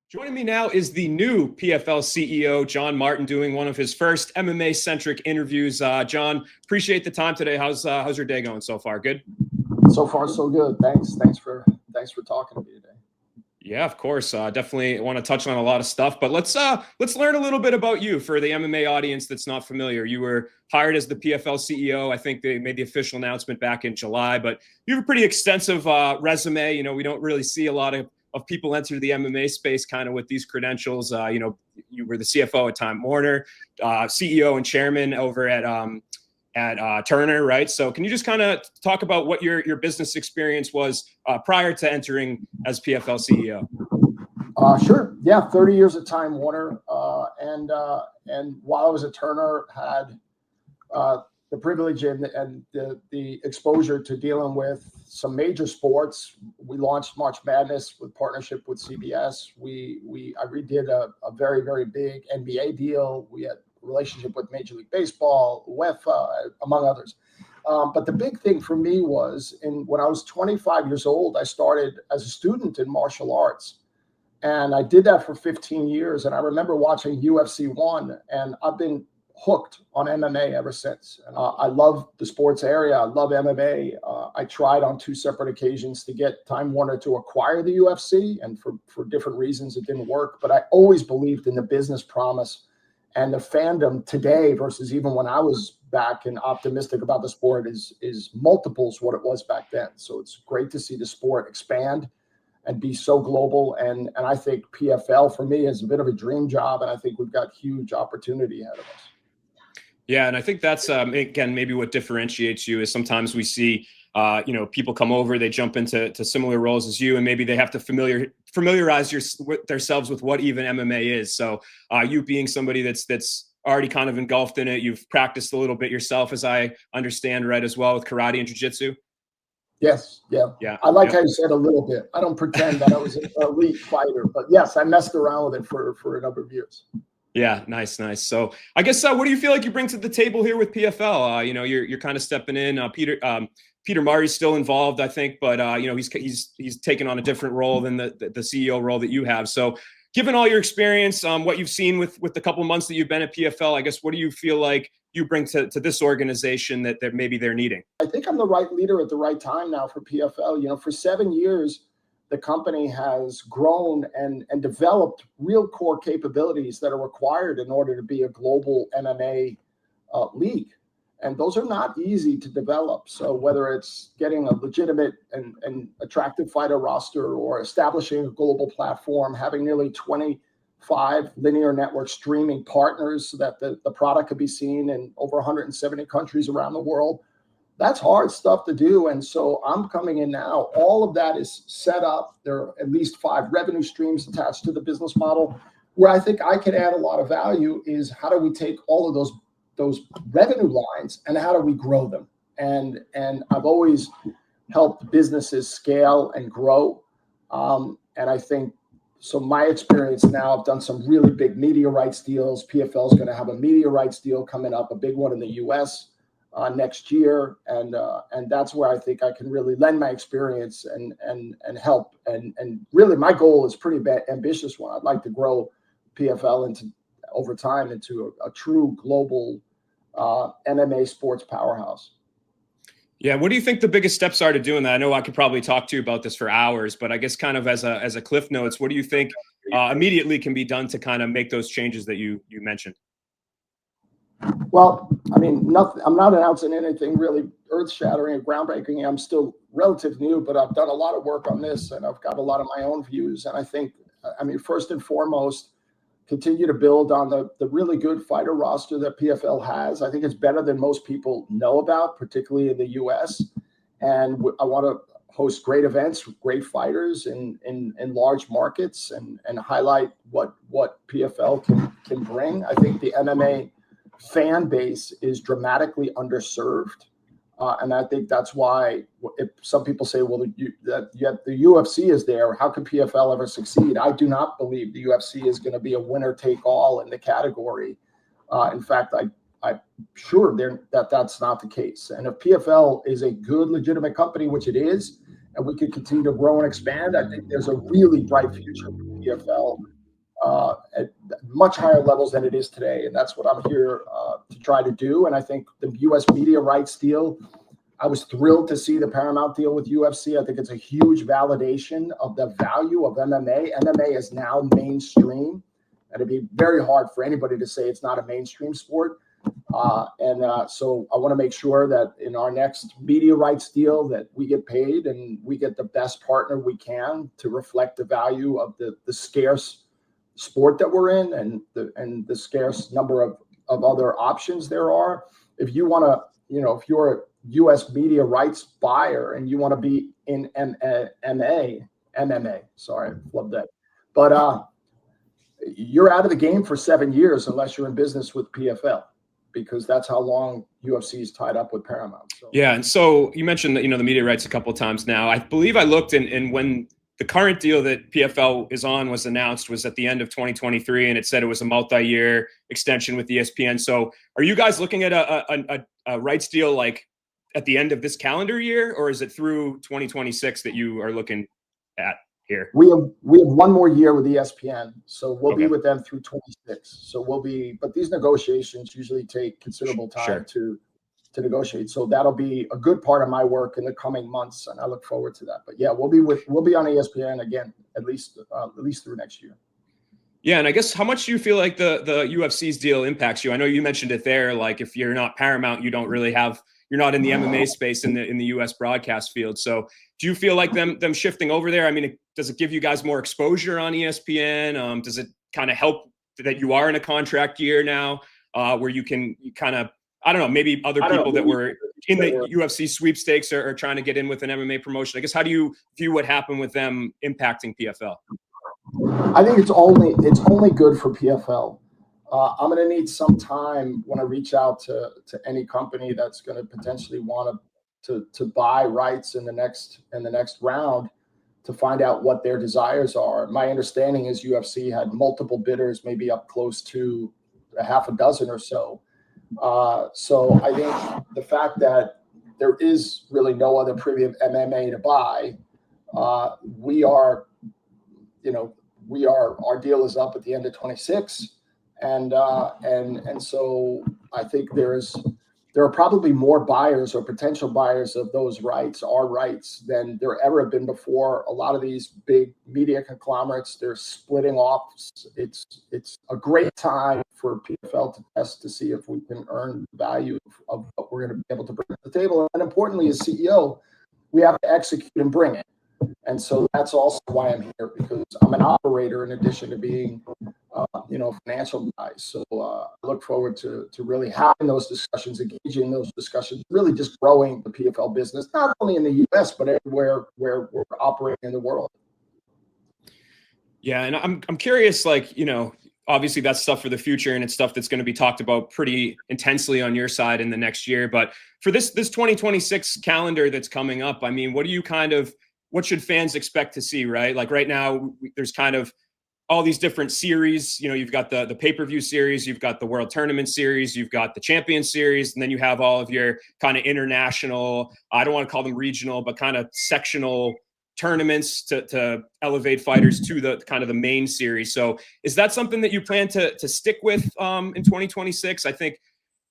Joining me now is the new PFL CEO, John Martin, doing one of his first MMA-centric interviews. John, appreciate the time today. How's your day going so far? Good? So far, so good. Thanks for talking to me today. Yeah, of course. Definitely want to touch on a lot of stuff, but let's learn a little bit about you for the MMA audience that's not familiar. You were hired as the PFL CEO. I think they made the official announcement back in July, but you have a pretty extensive resume. You know, we don't really see a lot of people enter the MMA space kind of with these credentials. You were the CFO at Time Warner, CEO and chairman over at Turner, right? So can you just kind of talk about what your business experience was prior to entering as PFL CEO? Sure. Yeah, 30 years at Time Warner, and while I was at Turner, had the privilege and the exposure to dealing with some major sports. We launched March Madness with partnership with CBS. I redid a very, very big NBA deal. We had a relationship with Major League Baseball, UEFA, among others. But the big thing for me was when I was 25 years old, I started as a student in martial arts. And I did that for 15 years. And I remember watching UFC 1, and I've been hooked on MMA ever since. And I love the sports area. I love MMA. I tried on 2 separate occasions to get Time Warner to acquire the UFC, and for different reasons it didn't work. But I always believed in the business promise and the fandom today versus even when I was back and optimistic about the sport is multiples what it was back then. So it's great to see the sport expand and be so global. And I think PFL for me is a bit of a dream job, and I think we've got huge opportunity ahead of us. Yeah, and I think that's again maybe what differentiates you is sometimes we see people come over, they jump into similar roles as you, and maybe they have to familiarize themselves with what even MMA is. So you being somebody that's already kind of engulfed in it, you've practiced a little bit yourself, as I understand, right, as well with karate and jiu-jitsu. Yes, yeah. I like how you said a little bit. I don't pretend that I was an elite fighter, but yes, I messed around with it for a number of years. Yeah, nice. So I guess what do you feel like you bring to the table here with PFL? You're kind of stepping in. Peter Marty's still involved, I think, but he's taken on a different role than the CEO role that you have. So given all your experience, what you've seen with the couple of months that you've been at PFL, I guess what do you feel like you bring to this organization that maybe they're needing? I think I'm the right leader at the right time now for PFL. For 7 years, the company has grown and developed real core capabilities that are required in order to be a global MMA league. And those are not easy to develop. So whether it's getting a legitimate and attractive fighter roster or establishing a global platform, having nearly 25 linear network streaming partners so that the product could be seen in over 170 countries around the world, that's hard stuff to do. And so I'm coming in now. All of that is set up. There are at least 5 revenue streams attached to the business model. Where I think I can add a lot of value is how do we take all of those revenue lines and how do we grow them? And I've always helped businesses scale and grow. And I think, so my experience now, I've done some really big media rights deals. PFL is going to have a media rights deal coming up, a big one in the US next year. And that's where I think I can really lend my experience and help. And really my goal is pretty ambitious one. I'd like to grow PFL over time into a true global MMA sports powerhouse. Yeah, what do you think the biggest steps are to doing that? I know I could probably talk to you about this for hours, but I guess kind of as a cliff notes, what do you think immediately can be done to kind of make those changes that you mentioned? Well, I mean, nothing. I'm not announcing anything really earth-shattering or groundbreaking. I'm still relatively new, but I've done a lot of work on this, and I've got a lot of my own views. And I think, first and foremost, continue to build on the really good fighter roster that PFL has. I think it's better than most people know about, particularly in the US. And I want to host great events with great fighters in large markets and highlight what PFL can bring. I think the MMA fan base is dramatically underserved. And I think that's why if some people say, well, the UFC is there, how can PFL ever succeed? I do not believe the UFC is going to be a winner take all in the category. In fact, I'm sure that's not the case. And if PFL is a good, legitimate company, which it is, and we can continue to grow and expand, I think there's a really bright future for PFL at much higher levels than it is today. And that's what I'm here to try to do. And I think the U.S. media rights deal, I was thrilled to see the Paramount deal with UFC. I think it's a huge validation of the value of MMA. MMA is now mainstream. And it'd be very hard for anybody to say it's not a mainstream sport. So I want to make sure that in our next media rights deal that we get paid and we get the best partner we can to reflect the value of the scarce sport that we're in and the scarce number of other options there are. If you want to, if you're a U.S. media rights buyer and you want to be in MMA, sorry, love that. But you're out of the game for 7 years unless you're in business with PFL, because that's how long UFC is tied up with Paramount. So. Yeah, and so you mentioned that, the media rights a couple of times now. I believe I looked and when the current deal that PFL is on was announced was at the end of 2023, and it said it was a multi-year extension with ESPN. So are you guys looking at a rights deal like at the end of this calendar year, or is it through 2026 that you are looking at here? We have one more year with ESPN, so we'll be with them through 26. So but these negotiations usually take considerable time to negotiate. So that'll be a good part of my work in the coming months, and I look forward to that. But yeah, we'll be on ESPN again at least through next year. Yeah, and I guess how much do you feel like the UFC's deal impacts you? I know you mentioned it there. Like if you're not Paramount, you're not in the MMA space in the US broadcast field. So do you feel like them shifting over there? I mean, does it give you guys more exposure on ESPN? Does it kind of help that you are in a contract year now, where you can kind of, I don't know, maybe other people that were in the UFC sweepstakes are trying to get in with an MMA promotion? I guess, how do you view what happened with them impacting PFL? I think it's only good for PFL. I'm going to need some time when I reach out to any company that's going to potentially want to buy rights in the next round to find out what their desires are. My understanding is UFC had multiple bidders, maybe up close to a half a dozen or so. So I think the fact that there is really no other premium MMA to buy, our deal is up at the end of 26. And so I think there are probably more buyers or potential buyers of those rights, our rights, than there ever have been before. A lot of these big media conglomerates, they're splitting off. It's a great time for PFL to test to see if we can earn the value of what we're going to be able to bring to the table. And importantly, as CEO, we have to execute and bring it. And so that's also why I'm here, because I'm an operator in addition to being, financial guy. So I look forward to really having those discussions, engaging in those discussions, really just growing the PFL business, not only in the U.S., but everywhere where we're operating in the world. Yeah, and I'm curious, obviously that's stuff for the future, and it's stuff that's going to be talked about pretty intensely on your side in the next year. But for this 2026 calendar that's coming up, I mean, what should fans expect to see, right? Like right now, there's kind of all these different series. You've got the pay-per-view series, you've got the World Tournament Series, you've got the Champion Series, and then you have all of your kind of international, I don't want to call them regional, but kind of sectional tournaments to elevate fighters to the kind of the main series. So is that something that you plan to stick with in 2026? I think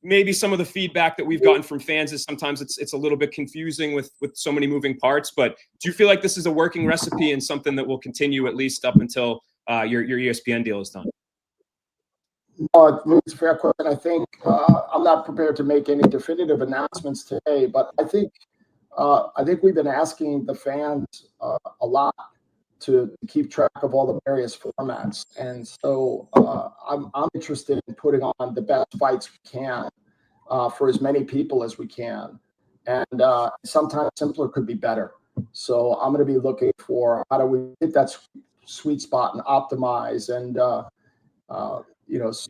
maybe some of the feedback that we've gotten from fans is sometimes it's a little bit confusing with so many moving parts, but do you feel like this is a working recipe and something that will continue at least up until your ESPN deal is done? It's a fair question. I think I'm not prepared to make any definitive announcements today, but I think we've been asking the fans a lot to keep track of all the various formats. And so I'm interested in putting on the best fights we can for as many people as we can. And sometimes simpler could be better. So I'm going to be looking for how do we hit that sweet spot and optimize. And, so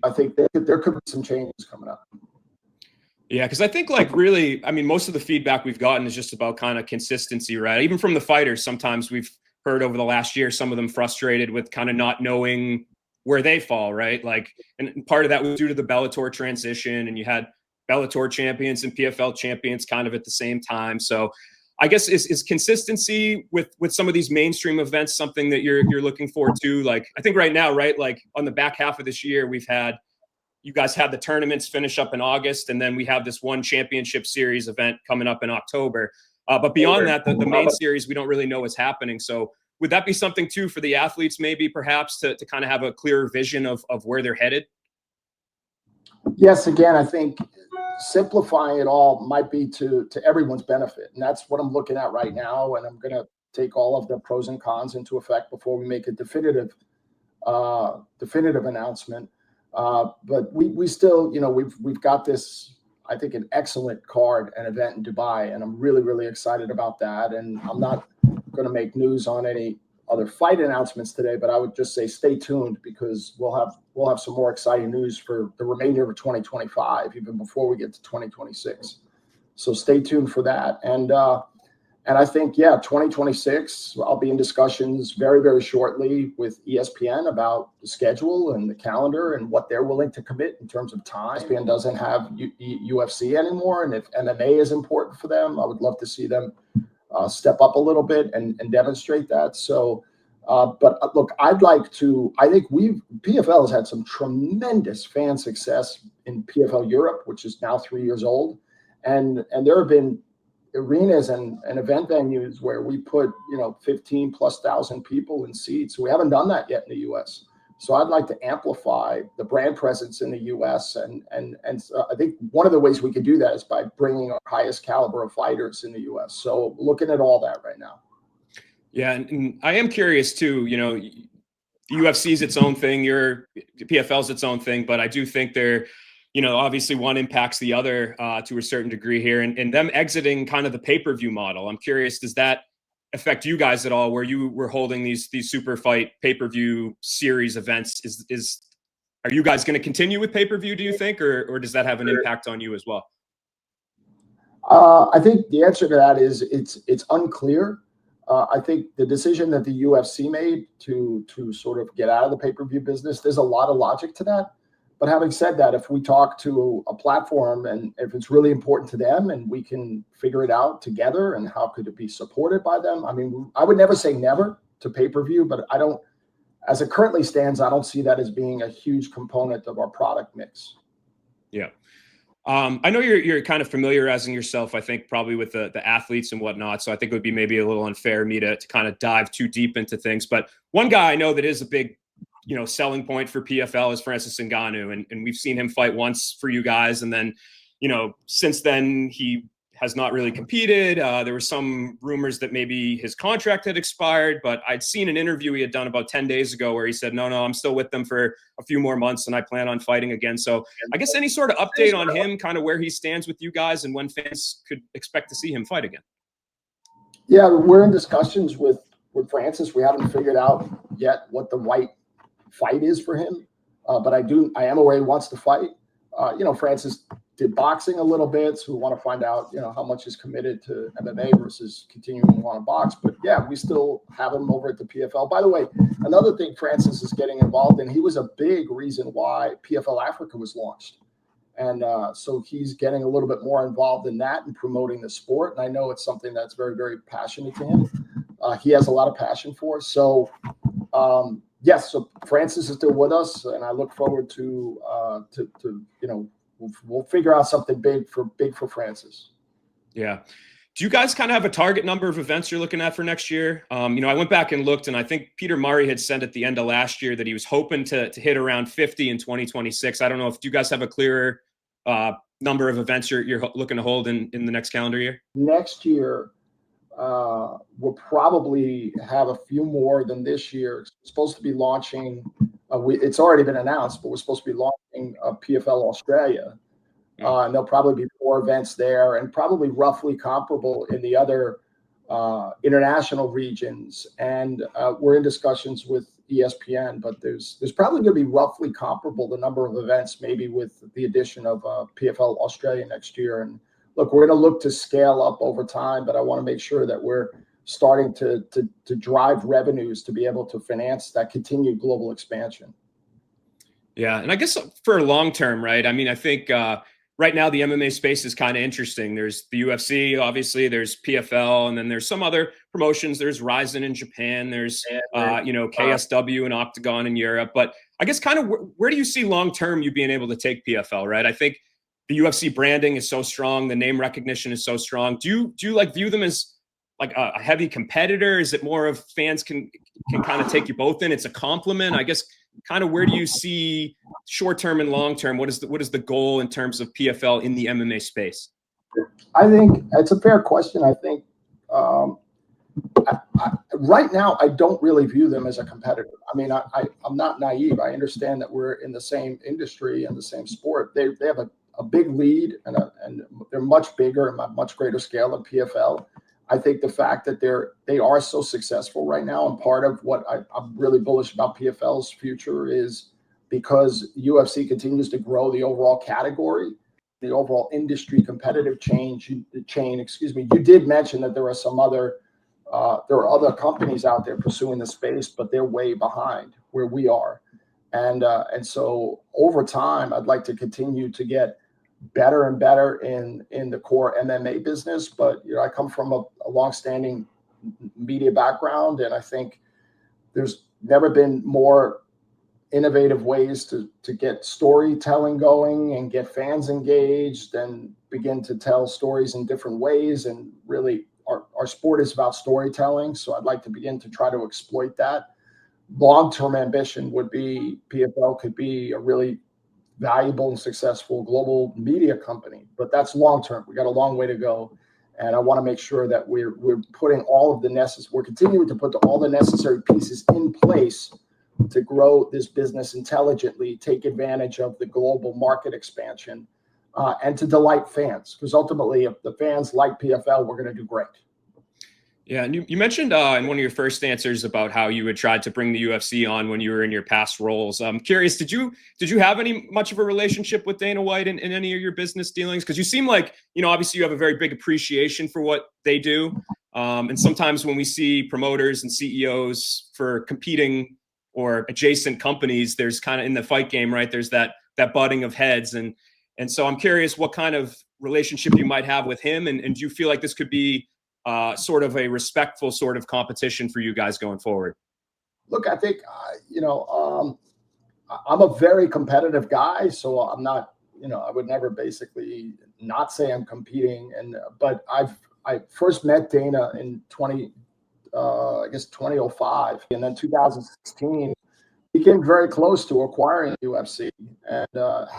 I think there could be some changes coming up. Yeah, because I think really, I mean, most of the feedback we've gotten is just about kind of consistency, right? Even from the fighters, sometimes we've heard over the last year, some of them frustrated with kind of not knowing where they fall, right? And part of that was due to the Bellator transition, and you had Bellator champions and PFL champions kind of at the same time. So I guess is consistency with some of these mainstream events something that you're looking forward to? Like, I think right now, right, like on the back half of this year, you guys had the tournaments finish up in August, and then we have this one championship series event coming up in October. But beyond that, the main series, we don't really know what's happening. So would that be something too for the athletes, maybe perhaps to kind of have a clearer vision of where they're headed? Yes, again, I think simplifying it all might be to everyone's benefit. And that's what I'm looking at right now. And I'm going to take all of the pros and cons into effect before we make a definitive announcement. But we still, we've got this, I think, an excellent card and event in Dubai, and I'm really, really excited about that. And I'm not going to make news on any other fight announcements today, but I would just say stay tuned, because we'll have some more exciting news for the remainder of 2025, even before we get to 2026. So stay tuned for that. And I think, 2026, I'll be in discussions very, very shortly with ESPN about the schedule and the calendar and what they're willing to commit in terms of time. ESPN doesn't have UFC anymore, and if MMA is important for them, I would love to see them step up a little bit and demonstrate that. So, but look, I think PFL has had some tremendous fan success in PFL Europe, which is now 3 years old. And there have been arenas and event venues where we put, 15,000+ people in seats. We haven't done that yet in the US. So I'd like to amplify the brand presence in the US. And I think one of the ways we could do that is by bringing our highest caliber of fighters in the US. So looking at all that right now. Yeah. And I am curious too, UFC is its own thing, your PFL is its own thing, but I do think they're, obviously one impacts the other to a certain degree here, and them exiting kind of the pay-per-view model. I'm curious, does that affect you guys at all, where you were holding these super fight pay-per-view series events? Are you guys going to continue with pay-per-view, do you think, or does that have an impact on you as well? I think the answer to that is it's unclear. I think the decision that the UFC made to sort of get out of the pay-per-view business, there's a lot of logic to that. But having said that, if we talk to a platform and if it's really important to them and we can figure it out together and how could it be supported by them, I mean, I would never say never to pay-per-view, but as it currently stands, I don't see that as being a huge component of our product mix. Yeah. I know you're kind of familiarizing yourself, I think, probably with the athletes and whatnot. So I think it would be maybe a little unfair of me to kind of dive too deep into things. But one guy I know that is a big selling point for PFL is Francis Ngannou. And we've seen him fight once for you guys. And then, since then he has not really competed. There were some rumors that maybe his contract had expired, but I'd seen an interview he had done about 10 days ago where he said, no, I'm still with them for a few more months and I plan on fighting again. So I guess any sort of update on him, kind of where he stands with you guys and when fans could expect to see him fight again? Yeah, we're in discussions with Francis. We haven't figured out yet what the right fight is for him, but I am aware he wants to fight. Francis did boxing a little bit, so we want to find out how much he's committed to MMA versus continuing to want to box. But yeah, we still have him over at the PFL. By the way, another thing Francis is getting involved in, he was a big reason why PFL Africa was launched, and so he's getting a little bit more involved in that and promoting the sport. And I know it's something that's very, very passionate to him. He has a lot of passion for. So yes, so Francis is still with us, and I look forward to we'll figure out something big for Francis. Yeah. Do you guys kind of have a target number of events you're looking at for next year? I went back and looked, and I think Peter Murray had said at the end of last year that he was hoping to hit around 50 in 2026. I don't know if you guys have a clearer number of events you're looking to hold in the next calendar year. Next year, we'll probably have a few more than this year. It's supposed to be launching. It's already been announced, but we're supposed to be launching PFL Australia. And there'll probably be 4 events there, and probably roughly comparable in the other international regions. And we're in discussions with ESPN, but there's probably going to be roughly comparable the number of events, maybe with the addition of PFL Australia next year. And look, we're going to look to scale up over time, but I want to make sure that we're starting to drive revenues to be able to finance that continued global expansion. Yeah, and I guess for long term, right? I mean, I think right now the MMA space is kind of interesting. There's the UFC, obviously, there's PFL, and then there's some other promotions. There's Ryzen in Japan. There's KSW and Octagon in Europe. But I guess kind of where do you see long term you being able to take PFL? Right, I think the UFC branding is so strong, the name recognition is so strong. Do you like view them as like a heavy competitor? Is it more of fans can kind of take you both in? It's a compliment, I guess. Kind of where do you see short term and long term? What is the goal in terms of PFL in the MMA space? I think it's a fair question. I think right now I don't really view them as a competitor. I mean, I'm not naive. I understand that we're in the same industry and the same sport. They have a big lead and they're much bigger and much greater scale than PFL. I think the fact that they are so successful right now, and part of what I'm really bullish about PFL's future is because UFC continues to grow the overall category, the overall industry competitive chain. Excuse me. You did mention that there are some other companies out there pursuing the space, but they're way behind where we are, and so over time, I'd like to continue to get better and better in the core MMA business. But I come from a longstanding media background, and I think there's never been more innovative ways to get storytelling going and get fans engaged and begin to tell stories in different ways. And really, our sport is about storytelling. So I'd like to begin to try to exploit that. Long-term ambition would be PFL could be a really valuable and successful global media company, but that's long term. We got a long way to go, and I want to make sure that we're putting all of the we're continuing to put all the necessary pieces in place to grow this business intelligently, take advantage of the global market expansion, and to delight fans. Because ultimately, if the fans like PFL, we're going to do great. Yeah, and you mentioned in one of your first answers about how you had tried to bring the UFC on when you were in your past roles. I'm curious, did you have much of a relationship with Dana White in any of your business dealings? Because you seem like, obviously you have a very big appreciation for what they do. And sometimes when we see promoters and CEOs for competing or adjacent companies, there's kind of in the fight game, right? There's that butting of heads. And so I'm curious what kind of relationship you might have with him. And do you feel like this could be sort of a respectful sort of competition for you guys going forward? Look, I think, I'm a very competitive guy, so I'm not, I would never basically not say I'm competing. But I first met Dana in 2005, and then 2016 became very close to acquiring UFC, and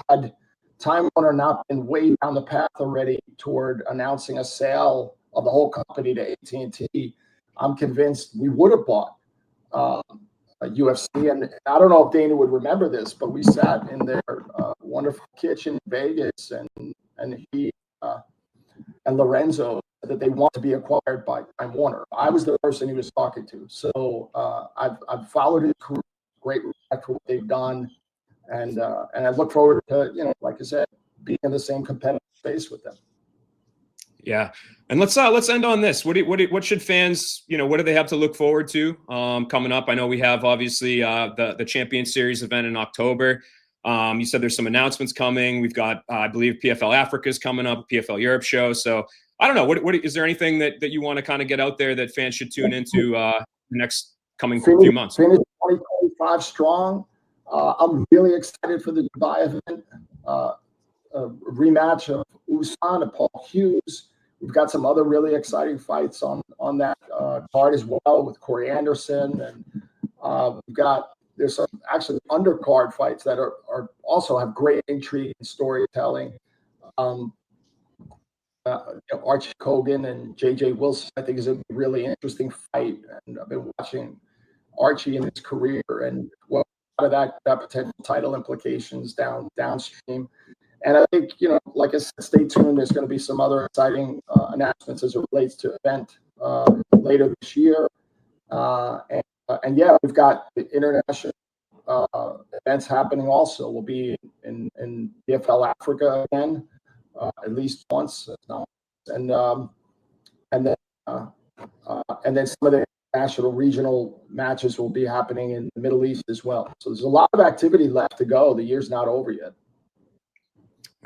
had Time Warner not been way down the path already toward announcing a sale of the whole company to AT&T, I'm convinced we would have bought UFC. And I don't know if Dana would remember this, but we sat in their wonderful kitchen in Vegas, and he and Lorenzo said that they want to be acquired by Time Warner. I was the person he was talking to. So I've followed his career, great respect for what they've done, and I look forward to, like I said, being in the same competitive space with them. Yeah. And let's end on this. What should fans, what do they have to look forward to coming up? I know we have obviously the Champion Series event in October. You said there's some announcements coming. We've got, I believe, PFL Africa is coming up, PFL Europe show. So I don't know. What is there anything that you want to kind of get out there that fans should tune into the next coming few months? Finish 2025 strong. I'm really excited for the Dubai event. A rematch of Usman and Paul Hughes. We've got some other really exciting fights on that card as well with Corey Anderson, and there's some actually undercard fights that are also have great intrigue and storytelling. Archie Kogan and JJ Wilson, I think, is a really interesting fight, and I've been watching Archie in his career and what out of that potential title implications downstream. And I think, like I said, stay tuned. There's going to be some other exciting announcements as it relates to event later this year. And yeah, we've got the international events happening also. We'll be in PFL Africa again, at least once. And then some of the national regional matches will be happening in the Middle East as well. So there's a lot of activity left to go. The year's not over yet.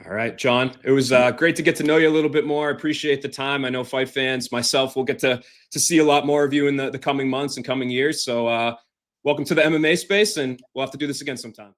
All right, John, it was great to get to know you a little bit more. I appreciate the time. I know fight fans, myself, will get to see a lot more of you in the coming months and coming years. So welcome to the MMA space, and we'll have to do this again sometime.